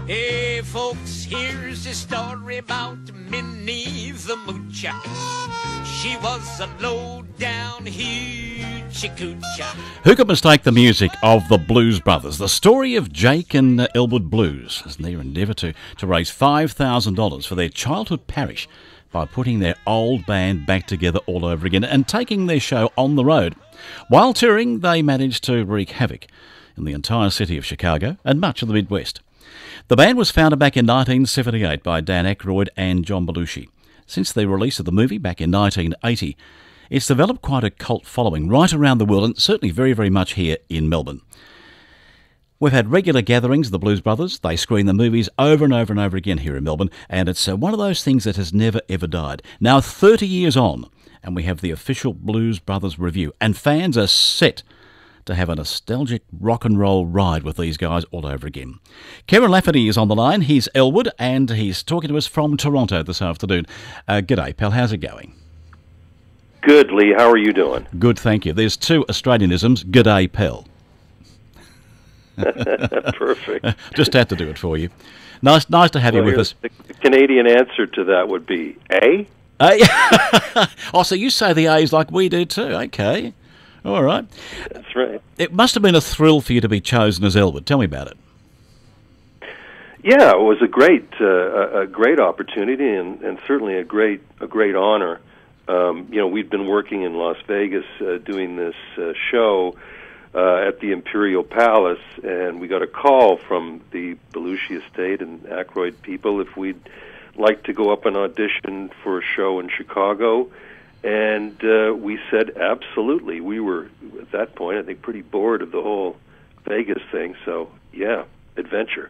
Hey, folks, here's a story about Minnie the Moocher. She was a low-down hoochie coocher. Who could mistake the music of the Blues Brothers? The story of Jake and Elwood Blues as their endeavour to raise $5,000 for their childhood parish by putting their old band back together all over again and taking their show on the road. While touring, they managed to wreak havoc in the entire city of Chicago and much of the Midwest. The band was founded back in 1978 by Dan Aykroyd and John Belushi. Since the release of the movie back in 1980, it's developed quite a cult following right around the world and certainly very, very much here in Melbourne. We've had regular gatherings of the Blues Brothers. They screen the movies over and over and over again here in Melbourne, and it's one of those things that has never ever died. Now 30 years on, and we have the official Blues Brothers review, and fans are set to have a nostalgic rock and roll ride with these guys all over again. Kieron Lafferty is on the line. He's Elwood, and he's talking to us from Toronto this afternoon. G'day, pal. How's it going? Good, Leigh. How are you doing? Good, thank you. There's two Australianisms. G'day, pal. Perfect. Just had to do it for you. Nice to have you with us. The Canadian answer to that would be A? Oh, so you say the A's like we do too. Okay. All right. That's right. It must have been a thrill for you to be chosen as Elwood. Tell me about it. Yeah, it was a great opportunity and certainly a great honor. We'd been working in Las Vegas doing this show at the Imperial Palace, and we got a call from the Belushi estate and Aykroyd people if we'd like to go up and audition for a show in Chicago. And we said absolutely. We were, at that point, I think, pretty bored of the whole Vegas thing. So, yeah, adventure.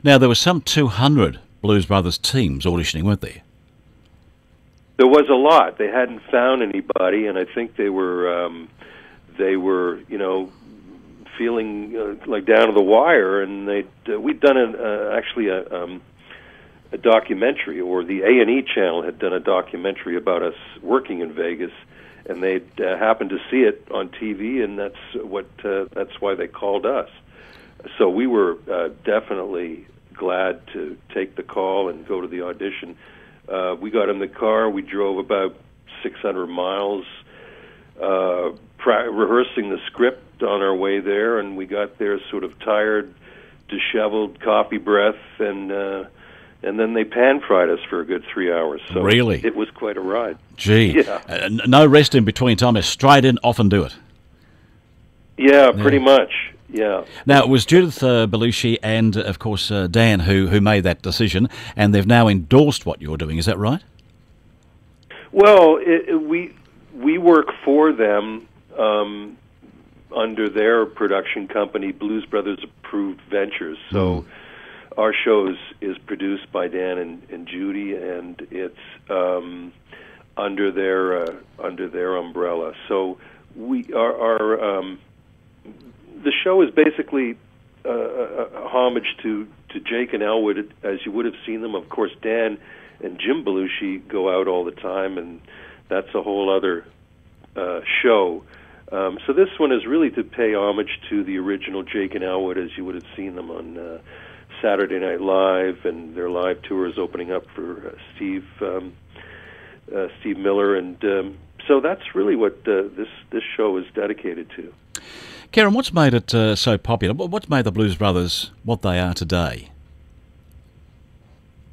Now, there were some 200 Blues Brothers teams auditioning, weren't there? There was a lot. They hadn't found anybody, and I think they were, feeling like down to the wire. And we'd done actually a documentary, or the A&E channel had done a documentary about us working in Vegas, and they happened to see it on TV, and that's why they called us. So we were definitely glad to take the call and go to the audition. We got in the car, we drove about 600 miles, rehearsing the script on our way there, and we got there sort of tired, disheveled, coffee breath, and then they pan-fried us for a good 3 hours. So really? It was quite a ride. Gee. Yeah. No rest in between time. Straight in, off and do it. Yeah, pretty much. Yeah. Now, it was Judith Belushi and, of course, Dan who made that decision, and they've now endorsed what you're doing. Is that right? Well, we work for them under their production company, Blues Brothers Approved Ventures. So our show is produced by Dan and Judy, and it's under their umbrella. So the show is basically a homage to Jake and Elwood, as you would have seen them. Of course, Dan and Jim Belushi go out all the time, and that's a whole other show. So this one is really to pay homage to the original Jake and Elwood, as you would have seen them on Saturday Night Live, and their live tours opening up for Steve Miller, and so that's really what this show is dedicated to. Kieron, what's made it so popular? What's made the Blues Brothers what they are today?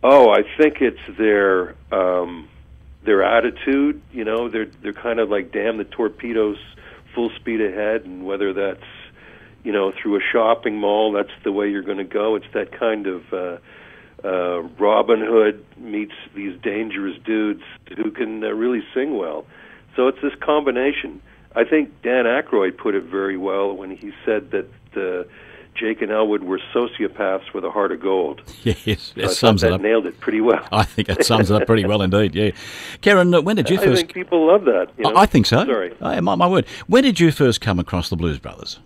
Oh, I think it's their attitude. You know, they're kind of like damn the torpedoes, full speed ahead, and whether that's through a shopping mall, that's the way you're going to go. It's that kind of Robin Hood meets these dangerous dudes who can really sing well. So it's this combination. I think Dan Aykroyd put it very well when he said that Jake and Elwood were sociopaths with a heart of gold. Yes, so sums it up. Nailed it pretty well. I think it sums it up pretty well indeed, yeah. Kieron, when did you first... I think people love that. I think so. Sorry. My word. When did you first come across the Blues Brothers?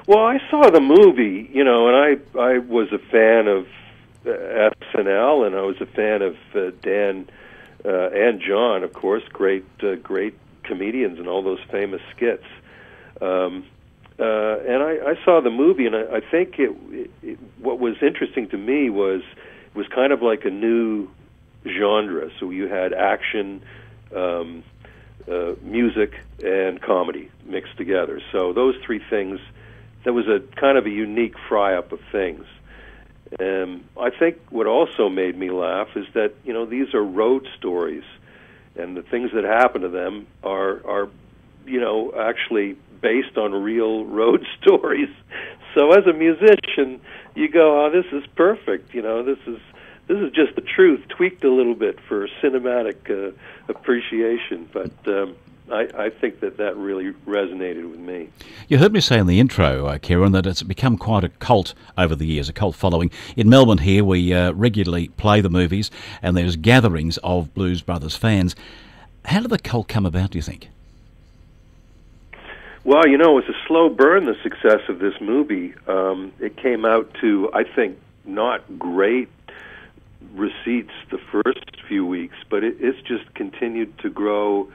Well, I saw the movie, and I was a fan of SNL, and I was a fan of Dan and John, of course, great comedians and all those famous skits. And I saw the movie, and I think what was interesting to me was it was kind of like a new genre. So you had action, music, and comedy mixed together. So those three things, that was a kind of a unique fry-up of things. I think what also made me laugh is that, you know, these are road stories, and the things that happen to them are you know, actually based on real road stories. So as a musician, you go, oh, this is perfect. You know, this is just the truth, tweaked a little bit for cinematic appreciation. But I think that really resonated with me. You heard me say in the intro, Kieron, that it's become quite a cult over the years, a cult following. In Melbourne here, we regularly play the movies, and there's gatherings of Blues Brothers fans. How did the cult come about, do you think? Well, you know, it was a slow burn, the success of this movie. It came out to, I think, not great receipts the first few weeks, but it's just continued to grow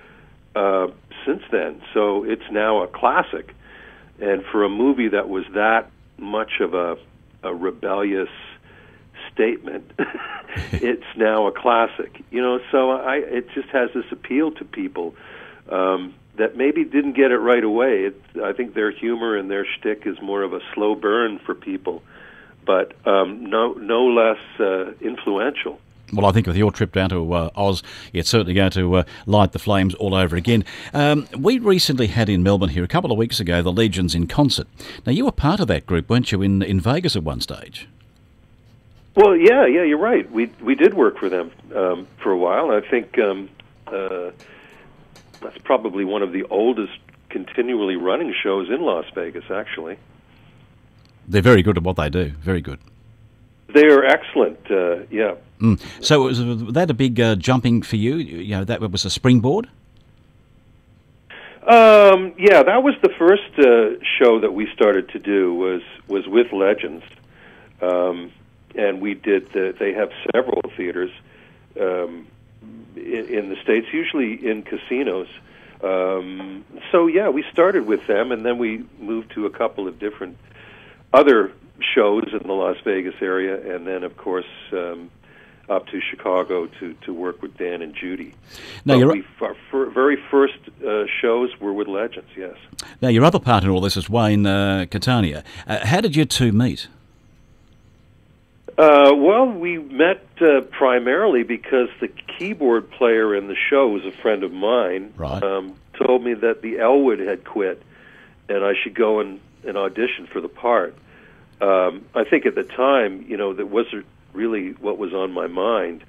since then. So it's now a classic. And for a movie that was that much of a rebellious statement, it's now a classic. You know, so it just has this appeal to people that maybe didn't get it right away. I think their humor and their shtick is more of a slow burn for people, but no less influential. Well, I think with your trip down to Oz, it's certainly going to light the flames all over again. We recently had in Melbourne here a couple of weeks ago the Legions in concert. Now, you were part of that group, weren't you, in Vegas at one stage? Well, yeah, you're right. We did work for them for a while. I think that's probably one of the oldest continually running shows in Las Vegas, actually. They're very good at what they do. Very good. They are excellent, yeah. So was that a big jumping for you? You know, that was a springboard? Yeah, that was the first show that we started to do was with Legends. And we did, they have several theaters in the States, usually in casinos. So, yeah, we started with them, and then we moved to a couple of different other shows in the Las Vegas area, and then, of course, up to Chicago to work with Dan and Judy. Now, our very first shows were with Legends, yes. Now, your other part in all this is Wayne Catania. How did you two meet? Well, we met primarily because the keyboard player in the show was a friend of mine. Right. Told me that the Elwood had quit, and I should go and audition for the part. I think at the time, you know, that wasn't really what was on my mind.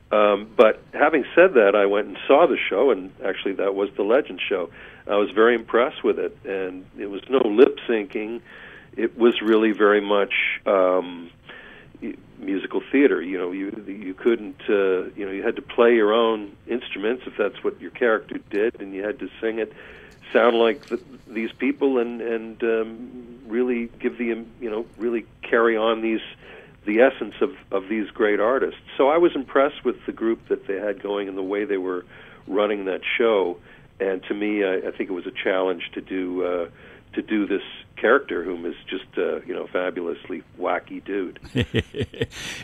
But having said that, I went and saw the show, and actually that was the Legend show. I was very impressed with it, and it was no lip syncing. It was really very much musical theater. You know, you couldn't, you know, you had to play your own instruments if that's what your character did, and you had to sing it, sound like these people, and really give the, you know, really carry on the essence of these great artists. So I was impressed with the group that they had going and the way they were running that show. And to me, I think it was a challenge to do this character, whom is just you know, fabulously wacky dude.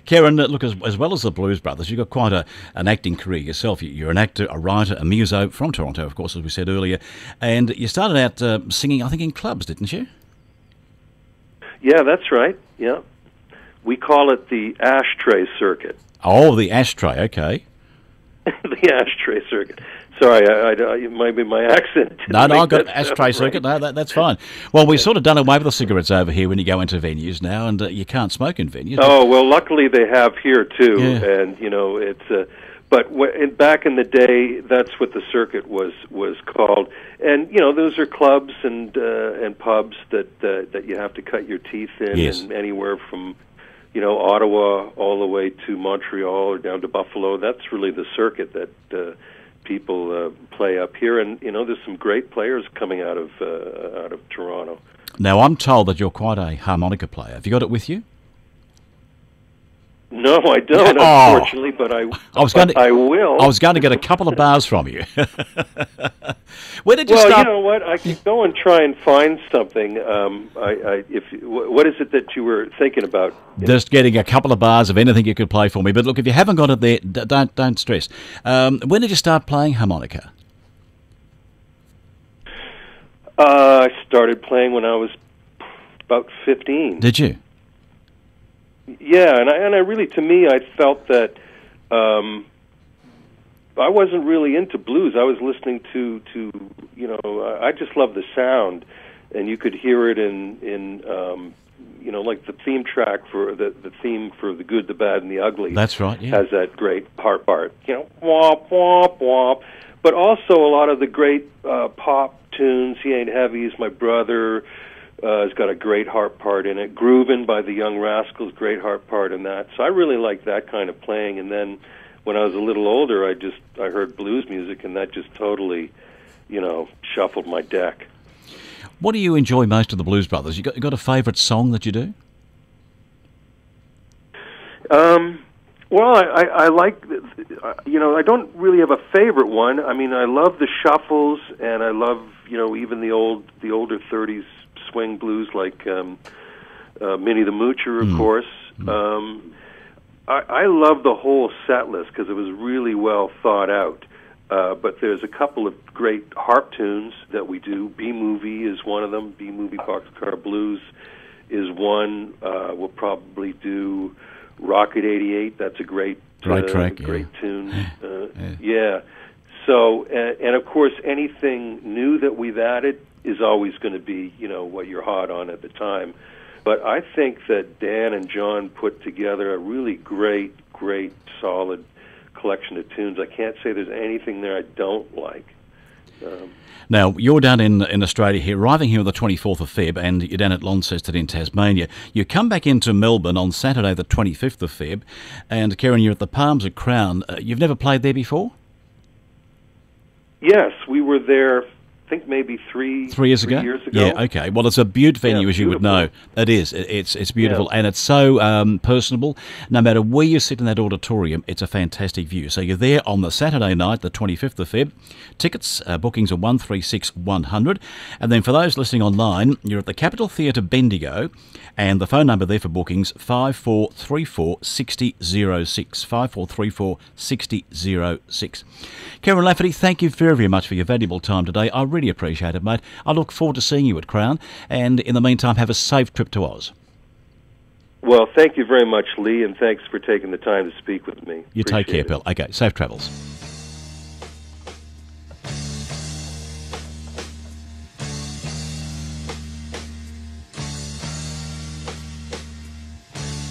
Kieron, look, as well as the Blues Brothers, you've got quite an acting career yourself. You're an actor, a writer, a muso from Toronto, of course, as we said earlier, and you started out singing, I think, in clubs, didn't you? Yeah, that's right. Yeah, we call it the ashtray circuit. Oh, the ashtray. Okay. The ashtray circuit. Sorry, it might be my accent. No, I've got ashtray circuit. No, that's fine. Well, we've sort of done away with the cigarettes over here when you go into venues now, and you can't smoke in venues. Oh, well, luckily they have here, too. Yeah. And, you know, it's... but back in the day, that's what the circuit was called. And, you know, those are clubs and pubs that you have to cut your teeth in, yes. And anywhere from, you know, Ottawa all the way to Montreal or down to Buffalo. That's really the circuit that people play up here. And, you know, there's some great players coming out of Toronto. Now, I'm told that you're quite a harmonica player. Have you got it with you? No, I don't, Oh. unfortunately, but I I will. I was going to get a couple of bars from you. When did you Well, start? you know what? I could go and try and find something. What is it that you were thinking about? Just getting a couple of bars of anything you could play for me. But look, if you haven't got it there, don't stress. When did you start playing harmonica? I started playing when I was about 15. Did you? Yeah, and I really, to me, I felt that I wasn't really into blues. I was listening to I just love the sound, and you could hear it in like the theme track for the theme for The Good, the Bad, and the Ugly. That's right. Yeah. Has that great harp part, womp womp womp. But also a lot of the great pop tunes. He Ain't Heavy is My Brother. Has got a great harp part in it. Groovin' by the Young Rascals, great harp part in that. So I really like that kind of playing. And then when I was a little older, I heard blues music, and that just totally, shuffled my deck. What do you enjoy most of the Blues Brothers? You got a favourite song that you do? Well, I like, I don't really have a favorite one. I mean, I love the shuffles, and I love, even the older 30s swing blues like Minnie the Moocher, of course. I love the whole set list because it was really well thought out. But there's a couple of great harp tunes that we do. B-Movie is one of them. B-Movie Boxcar Blues is one. We'll probably do Rocket 88. That's a great track, great tune. Yeah. So, and of course, anything new that we've added is always going to be, what you're hot on at the time. But I think that Dan and John put together a really great, solid collection of tunes. I can't say there's anything there I don't like. Now, you're down in Australia here, arriving here on the 24th of Feb, and you're down at Launceston in Tasmania. You come back into Melbourne on Saturday the 25th of Feb, and Kieron, you're at the Palms of Crown. You've never played there before? Yes, we were there, I think maybe three years ago. Yeah, okay. Well, it's a beautiful venue, as you would know. It is. It's beautiful, and it's so personable. No matter where you sit in that auditorium, it's a fantastic view. So you're there on the Saturday night, the 25th of Feb. Tickets, bookings are 136-100. And then for those listening online, you're at the Capitol Theatre Bendigo, and the phone number there for bookings, 5434-6006, 5434-6006. Kieron Lafferty, thank you very, very much for your valuable time today. I really appreciate it, mate. I look forward to seeing you at Crown, and in the meantime, have a safe trip to Oz. Well, thank you very much, Leigh, and thanks for taking the time to speak with me. You take care, pal. Okay, safe travels.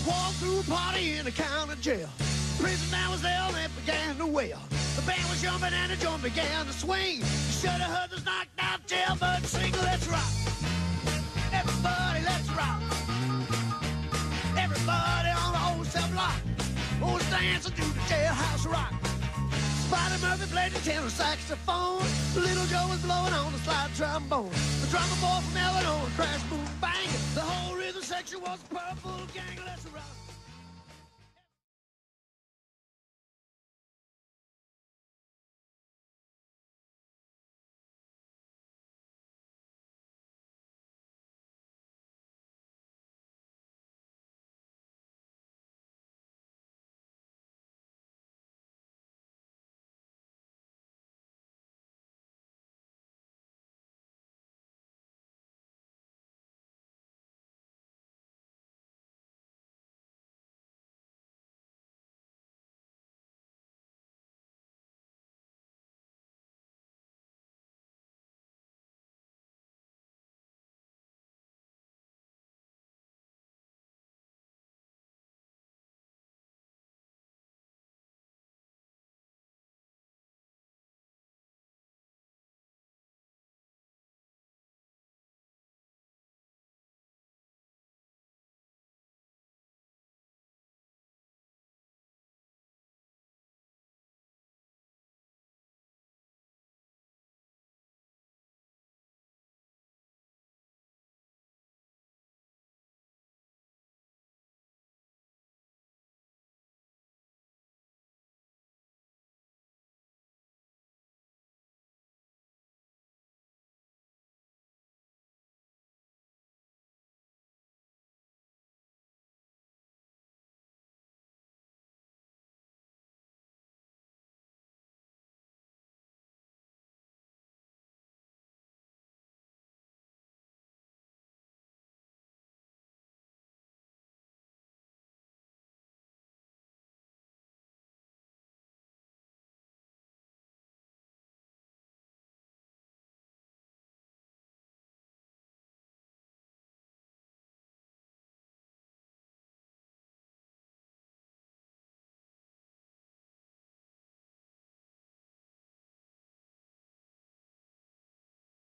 Walked through a party in a county jail. Prison man was there and it began to wail. The band was jumping and the joint began to swing. You should have heard this knocked out jailbird sing. Let's rock. Everybody, let's rock. Everybody on the old cell block was dancing to the jailhouse rock. Spotty Murphy played the tenor saxophone. Little Joe was blowing on the slide trombone. The drummer boy from Elwood on crash boom bang. The whole rhythm section was a purple gang. Let's rock.